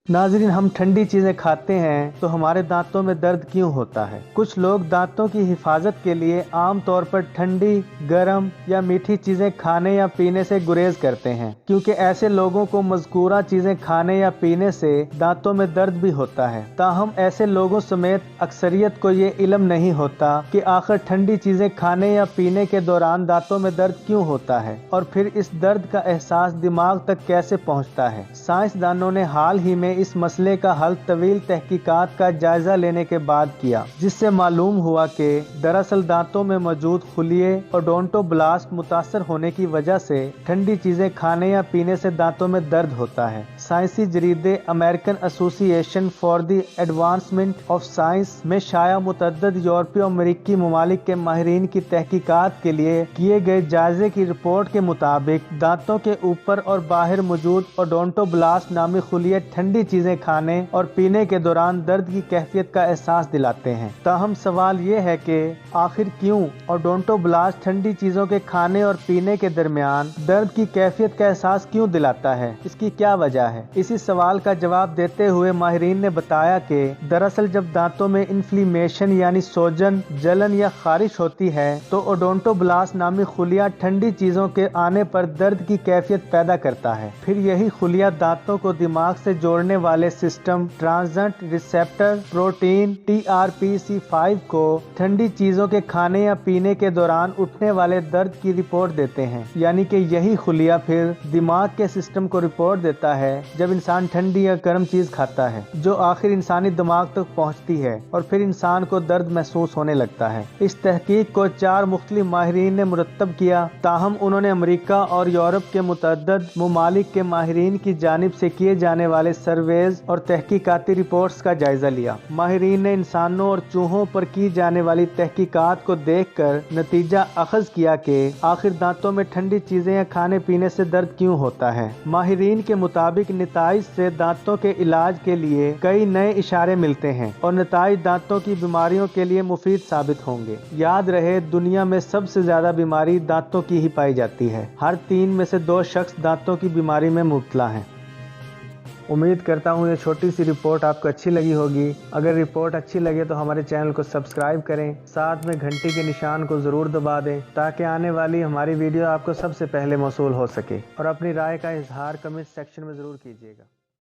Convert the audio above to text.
नाज़रीन, हम ठंडी चीजें खाते हैं तो हमारे दांतों में दर्द क्यों होता है? कुछ लोग दांतों की हिफाजत के लिए आम तौर पर ठंडी, गर्म या मीठी चीजें खाने या पीने से गुरेज करते हैं, क्योंकि ऐसे लोगों को मज़कूरा चीजें खाने या पीने से दांतों में दर्द भी होता है। ताहम ऐसे लोगों समेत अक्सरियत को ये इल्म नहीं होता कि आखिर ठंडी चीजें खाने या पीने के दौरान दांतों में दर्द क्यों होता है और फिर इस दर्द का एहसास दिमाग तक कैसे पहुँचता है। साइंसदानों ने हाल ही में इस मसले का हल तवील तहकीकात का जायजा लेने के बाद किया, जिससे मालूम हुआ कि दरअसल दांतों में मौजूद खुलिये ओडोंटोब्लास्ट मुतासर होने की वजह से ठंडी चीजें खाने या पीने से दांतों में दर्द होता है। साइंसी जरीदे American Association for the advancement of science में शाया मुतअद्दिद यूरोपीय और अमेरिकी ममालिक के माहिरीन की तहकीकात के लिए किए गए जायजे की रिपोर्ट के मुताबिक दांतों के ऊपर और बाहर मौजूद ओडोंटोब्लास्ट नामी खुलिये ठंडी चीजें खाने और पीने के दौरान दर्द की कैफियत का एहसास दिलाते हैं। ताहम सवाल ये है कि आखिर क्यों ओडोंटोब्लास्ट ठंडी चीजों के खाने और पीने के दरमियान दर्द की कैफियत का एहसास क्यों दिलाता है? इसकी क्या वजह है? इसी सवाल का जवाब देते हुए माहिरीन ने बताया कि दरअसल जब दांतों में इन्फ्लेमेशन यानी सोजन, जलन या खारिश होती है तो ओडोंटोब्लास्ट नामी खुलिया ठंडी चीजों के आने पर दर्द की कैफियत पैदा करता है। फिर यही खुलिया दांतों को दिमाग से जोड़ने वाले system transit receptor protein TRPC5 को ठंडी चीजों के खाने या पीने के दौरान उठने वाले दर्द की रिपोर्ट देते हैं। यानी कि यही खुलिया फिर दिमाग के सिस्टम को रिपोर्ट देता है जब इंसान ठंडी या गर्म चीज खाता है, जो आखिर इंसानी दिमाग तक पहुंचती है और फिर इंसान को दर्द महसूस होने लगता है। इस तहकीक को 4 मुख्तलिफ माहिरीन ने मुरतब किया, ताहम उन्होंने अमेरिका और यूरोप के मुतअद्दिद ममालिक के माहिरीन की जानिब से किए जाने वाले सर्वेज और तहकीकाती रिपोर्ट्स का जायजा लिया। माहिरीन ने इंसानों और चूहों पर की जाने वाली तहकीकात को देखकर नतीजा अखज़ किया कि आखिर दांतों में ठंडी चीजें या खाने पीने से दर्द क्यों होता है। माहिरीन के मुताबिक नताइज से दांतों के इलाज के लिए कई नए इशारे मिलते हैं और नताइज दांतों की बीमारियों के लिए मुफीद साबित होंगे। याद रहे, दुनिया में सबसे ज्यादा बीमारी दांतों की ही पाई जाती है। हर 3 में से 2 शख्स दांतों की बीमारी में मुब्तला हैं। उम्मीद करता हूँ ये छोटी सी रिपोर्ट आपको अच्छी लगी होगी। अगर रिपोर्ट अच्छी लगे तो हमारे चैनल को सब्सक्राइब करें, साथ में घंटी के निशान को ज़रूर दबा दें ताकि आने वाली हमारी वीडियो आपको सबसे पहले मौसूल हो सके, और अपनी राय का इजहार कमेंट सेक्शन में ज़रूर कीजिएगा।